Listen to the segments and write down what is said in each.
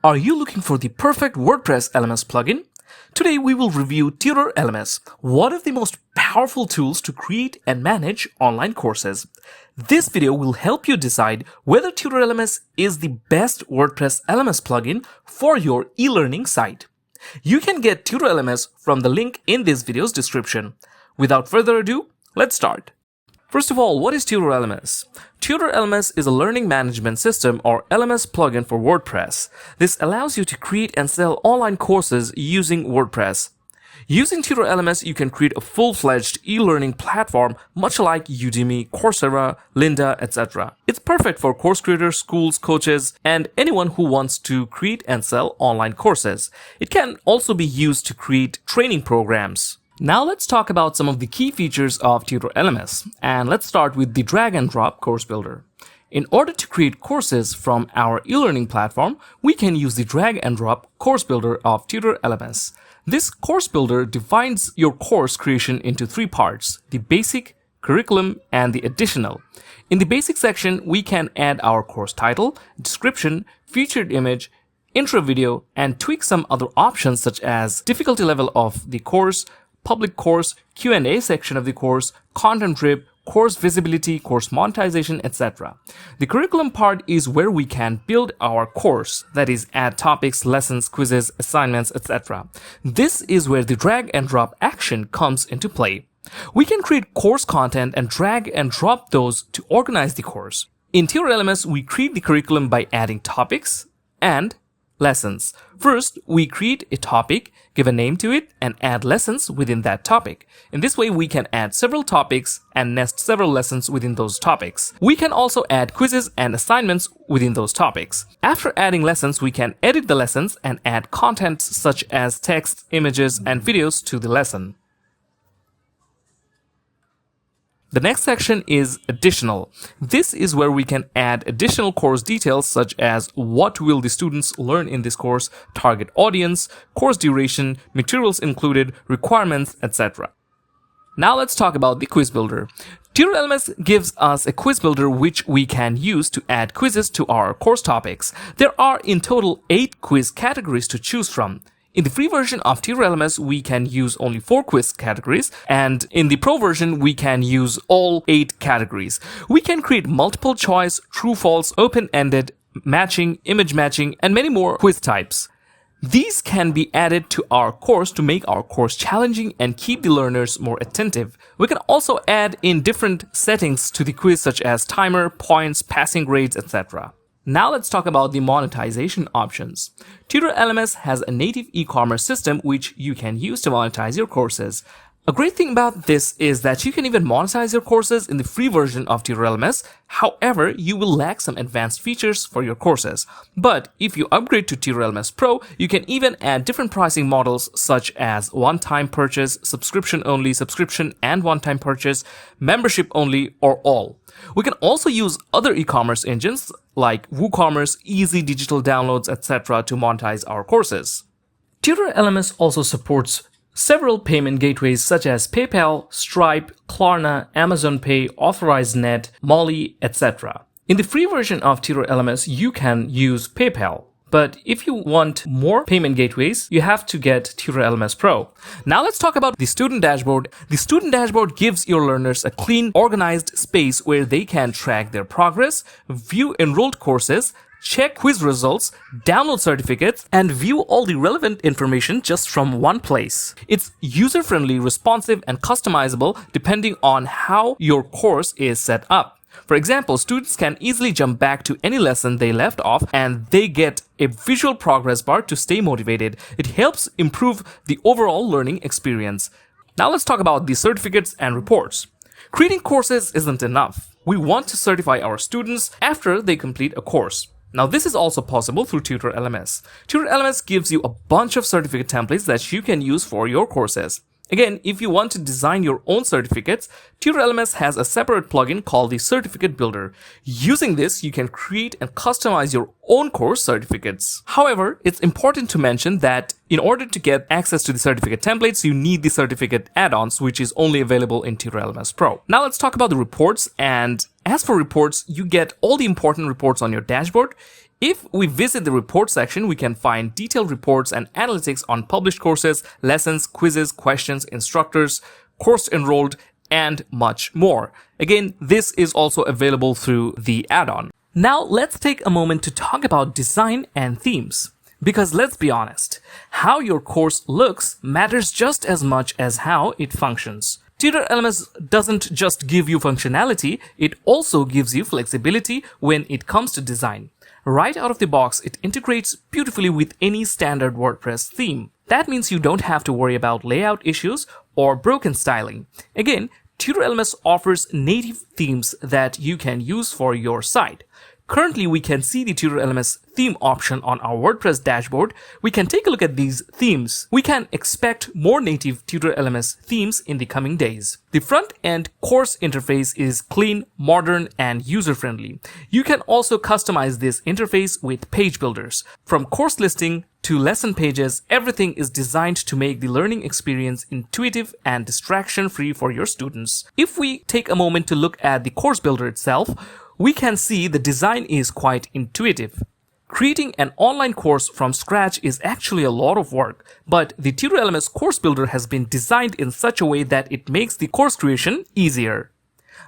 Are you looking for the perfect WordPress LMS plugin? Today we will review Tutor LMS, one of the most powerful tools to create and manage online courses. This video will help you decide whether Tutor LMS is the best WordPress LMS plugin for your e-learning site. You can get Tutor LMS from the link in this video's description. Without further ado, let's start. First of all, what is Tutor LMS? Tutor LMS is a learning management system or LMS plugin for WordPress. This allows you to create and sell online courses using WordPress. Using Tutor LMS, you can create a full-fledged e-learning platform much like Udemy, Coursera, Lynda, etc. It's perfect for course creators, schools, coaches, and anyone who wants to create and sell online courses. It can also be used to create training programs. Now let's talk about some of the key features of Tutor LMS, and let's start with the drag and drop course builder. In order to create courses from our e-learning platform, we can use the drag and drop course builder of Tutor LMS. This course builder divides your course creation into three parts: the basic, curriculum, and the additional. In the basic section, we can add our course title, description, featured image, intro video, and tweak some other options such as difficulty level of the course, public course, Q&A section of the course, content drip, course visibility, course monetization, etc. The curriculum part is where we can build our course, that is, add topics, lessons, quizzes, assignments, etc. This is where the drag and drop action comes into play. We can create course content and drag and drop those to organize the course. In Tutor LMS, we create the curriculum by adding topics and lessons. First, we create a topic, give a name to it, and add lessons within that topic. In this way, we can add several topics and nest several lessons within those topics. We can also add quizzes and assignments within those topics. After adding lessons, we can edit the lessons and add content such as text, images, and videos to the lesson. The next section is additional. This is where we can add additional course details such as what will the students learn in this course, target audience, course duration, materials included, requirements, etc. Now let's talk about the quiz builder. Tutor LMS gives us a quiz builder which we can use to add quizzes to our course topics. There are in total 8 quiz categories to choose from. In the free version of Tutor LMS, we can use only 4 quiz categories, and in the pro version, we can use all 8 categories. We can create multiple choice, true, false, open-ended, matching, image matching, and many more quiz types. These can be added to our course to make our course challenging and keep the learners more attentive. We can also add in different settings to the quiz such as timer, points, passing grades, etc. Now let's talk about the monetization options. Tutor LMS has a native e-commerce system which you can use to monetize your courses. A great thing about this is that you can even monetize your courses in the free version of Tutor LMS. However, you will lack some advanced features for your courses. But if you upgrade to Tutor LMS Pro, you can even add different pricing models such as one-time purchase, subscription only, subscription and one-time purchase, membership only, or all. We can also use other e-commerce engines like WooCommerce, easy digital downloads, etc. to monetize our courses. Tutor LMS also supports several payment gateways such as PayPal, Stripe, Klarna, Amazon Pay, AuthorizeNet, Molly, etc. In the free version of Tutor LMS, you can use PayPal. But if you want more payment gateways, you have to get Tutor LMS Pro. Now let's talk about the student dashboard. The student dashboard gives your learners a clean, organized space where they can track their progress, view enrolled courses, check quiz results, download certificates, and view all the relevant information just from one place. It's user-friendly, responsive, and customizable depending on how your course is set up. For example, students can easily jump back to any lesson they left off and they get a visual progress bar to stay motivated. It helps improve the overall learning experience. Now let's talk about the certificates and reports. Creating courses isn't enough. We want to certify our students after they complete a course. Now this is also possible through Tutor LMS. Tutor LMS gives you a bunch of certificate templates that you can use for your courses. Again, if you want to design your own certificates, Tutor LMS has a separate plugin called the Certificate Builder. Using this, you can create and customize your own course certificates. However, it's important to mention that in order to get access to the certificate templates, you need the certificate add-ons, which is only available in Tutor LMS Pro. Now let's talk about the reports. And as for reports, you get all the important reports on your dashboard. If we visit the report section, we can find detailed reports and analytics on published courses, lessons, quizzes, questions, instructors, course enrolled, and much more. Again, this is also available through the add-on. Now let's take a moment to talk about design and themes. Because let's be honest, how your course looks matters just as much as how it functions. Tutor LMS doesn't just give you functionality, it also gives you flexibility when it comes to design. Right out of the box, it integrates beautifully with any standard WordPress theme. That means you don't have to worry about layout issues or broken styling. Again, Tutor LMS offers native themes that you can use for your site. Currently, we can see the Tutor LMS theme option on our WordPress dashboard. We can take a look at these themes. We can expect more native Tutor LMS themes in the coming days. The front-end course interface is clean, modern, and user-friendly. You can also customize this interface with page builders. From course listing to lesson pages, everything is designed to make the learning experience intuitive and distraction-free for your students. If we take a moment to look at the course builder itself, we can see the design is quite intuitive. Creating an online course from scratch is actually a lot of work, but the Tutor LMS course builder has been designed in such a way that it makes the course creation easier.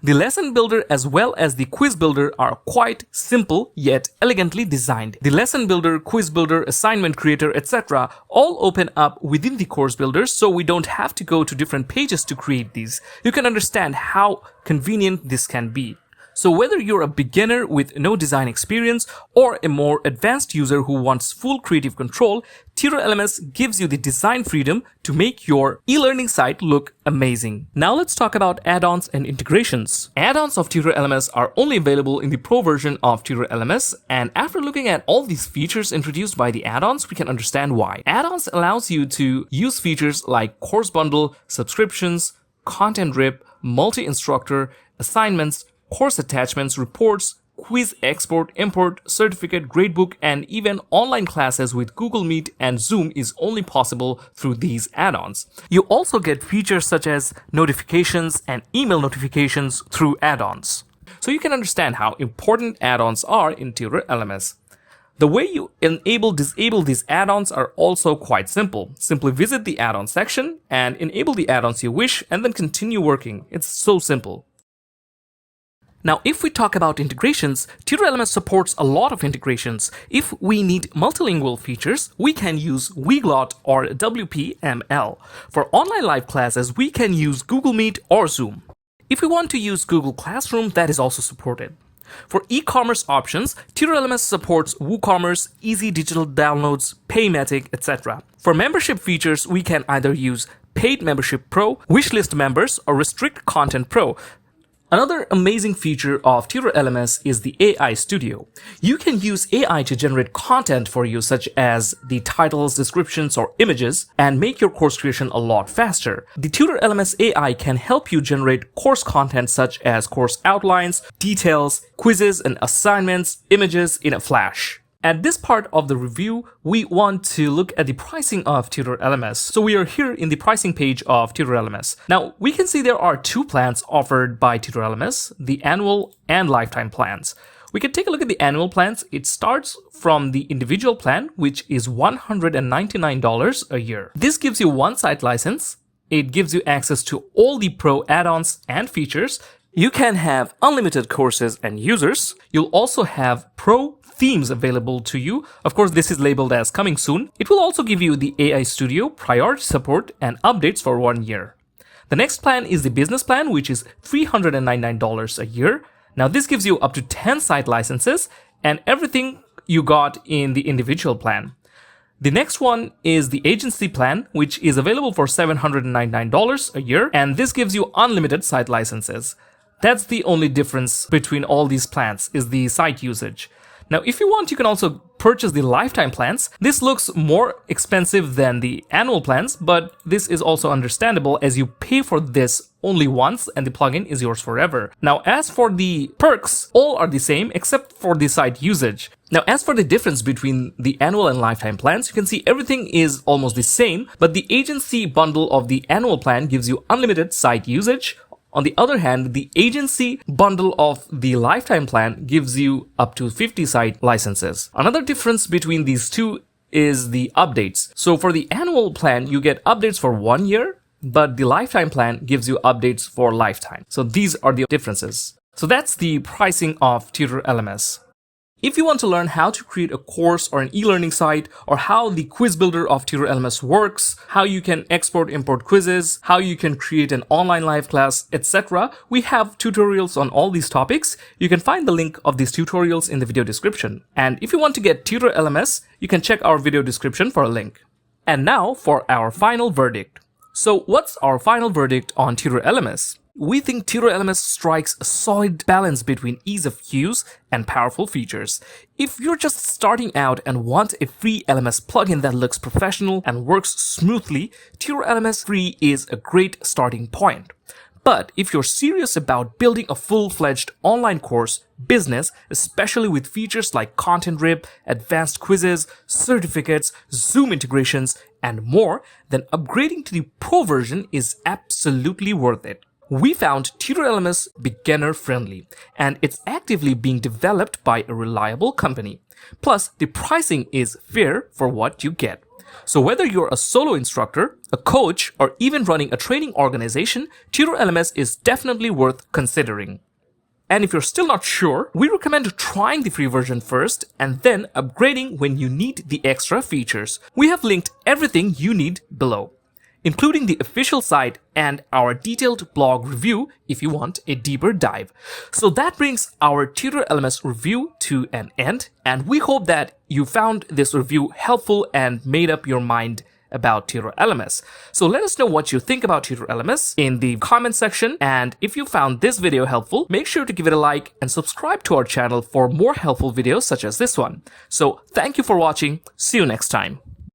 The lesson builder as well as the quiz builder are quite simple yet elegantly designed. The lesson builder, quiz builder, assignment creator, etc. all open up within the course builder, so we don't have to go to different pages to create these. You can understand how convenient this can be. So whether you're a beginner with no design experience or a more advanced user who wants full creative control, Tutor LMS gives you the design freedom to make your e-learning site look amazing. Now let's talk about add-ons and integrations. Add-ons of Tutor LMS are only available in the Pro version of Tutor LMS, and after looking at all these features introduced by the add-ons, we can understand why. Add-ons allows you to use features like course bundle, subscriptions, content rip, multi-instructor, assignments, course attachments, reports, quiz export, import, certificate, gradebook, and even online classes with Google Meet and Zoom is only possible through these add-ons. You also get features such as notifications and email notifications through add-ons. So you can understand how important add-ons are in Tutor LMS. The way you disable these add-ons are also quite simple. Simply visit the add-on section and enable the add-ons you wish and then continue working. It's so simple. Now, if we talk about integrations, Tutor LMS supports a lot of integrations. If we need multilingual features, we can use Weglot or WPML. For online live classes, we can use Google Meet or Zoom. If we want to use Google Classroom, that is also supported. For e-commerce options, Tutor LMS supports WooCommerce, Easy Digital Downloads, Paymatic, etc. For membership features, we can either use Paid Membership Pro, Wishlist Members, or Restrict Content Pro. Another amazing feature of Tutor LMS is the AI Studio. You can use AI to generate content for you, such as the titles, descriptions, or images, and make your course creation a lot faster. The Tutor LMS AI can help you generate course content such as course outlines, details, quizzes, and assignments, images in a flash. At this part of the review, we want to look at the pricing of Tutor LMS. So we are here in the pricing page of Tutor LMS. Now, we can see there are two plans offered by Tutor LMS, the annual and lifetime plans. We can take a look at the annual plans. It starts from the individual plan, which is $199 a year. This gives you one site license. It gives you access to all the Pro add-ons and features. You can have unlimited courses and users. You'll also have Pro themes available to you. Of course, this is labeled as coming soon. It will also give you the AI Studio, priority support, and updates for 1 year. The next plan is the business plan, which is $399 a year. Now, this gives you up to 10 site licenses and everything you got in the individual plan. The next one is the agency plan, which is available for $799 a year, and this gives you unlimited site licenses. That's the only difference between all these plans, is the site usage. Now, if you want, you can also purchase the lifetime plans. This looks more expensive than the annual plans, but this is also understandable as you pay for this only once and the plugin is yours forever. Now, as for the perks, all are the same except for the site usage. Now, as for the difference between the annual and lifetime plans, you can see everything is almost the same, but the agency bundle of the annual plan gives you unlimited site usage. On the other hand, the agency bundle of the lifetime plan gives you up to 50 site licenses. Another difference between these two is the updates. So for the annual plan, you get updates for 1 year, but the lifetime plan gives you updates for lifetime. So these are the differences. So that's the pricing of Tutor LMS. If you want to learn how to create a course or an e-learning site, or how the quiz builder of Tutor LMS works, how you can export import quizzes, how you can create an online live class, etc., we have tutorials on all these topics. You can find the link of these tutorials in the video description. And if you want to get Tutor LMS, you can check our video description for a link. And now for our final verdict. So what's our final verdict on Tutor LMS? We think Tutor LMS strikes a solid balance between ease of use and powerful features. If you're just starting out and want a free LMS plugin that looks professional and works smoothly, Tutor LMS Free is a great starting point. But if you're serious about building a full-fledged online course business, especially with features like content rip, advanced quizzes, certificates, Zoom integrations, and more, then upgrading to the Pro version is absolutely worth it. We found Tutor LMS beginner friendly, and it's actively being developed by a reliable company. Plus, the pricing is fair for what you get. So whether you're a solo instructor, a coach, or even running a training organization, Tutor LMS is definitely worth considering. And if you're still not sure, we recommend trying the free version first and then upgrading when you need the extra features. We have linked everything you need below, including the official site and our detailed blog review if you want a deeper dive. So that brings our Tutor LMS review to an end, and we hope that you found this review helpful and made up your mind about Tutor LMS. So let us know what you think about Tutor LMS in the comment section, and if you found this video helpful, make sure to give it a like and subscribe to our channel for more helpful videos such as this one. So thank you for watching. See you next time.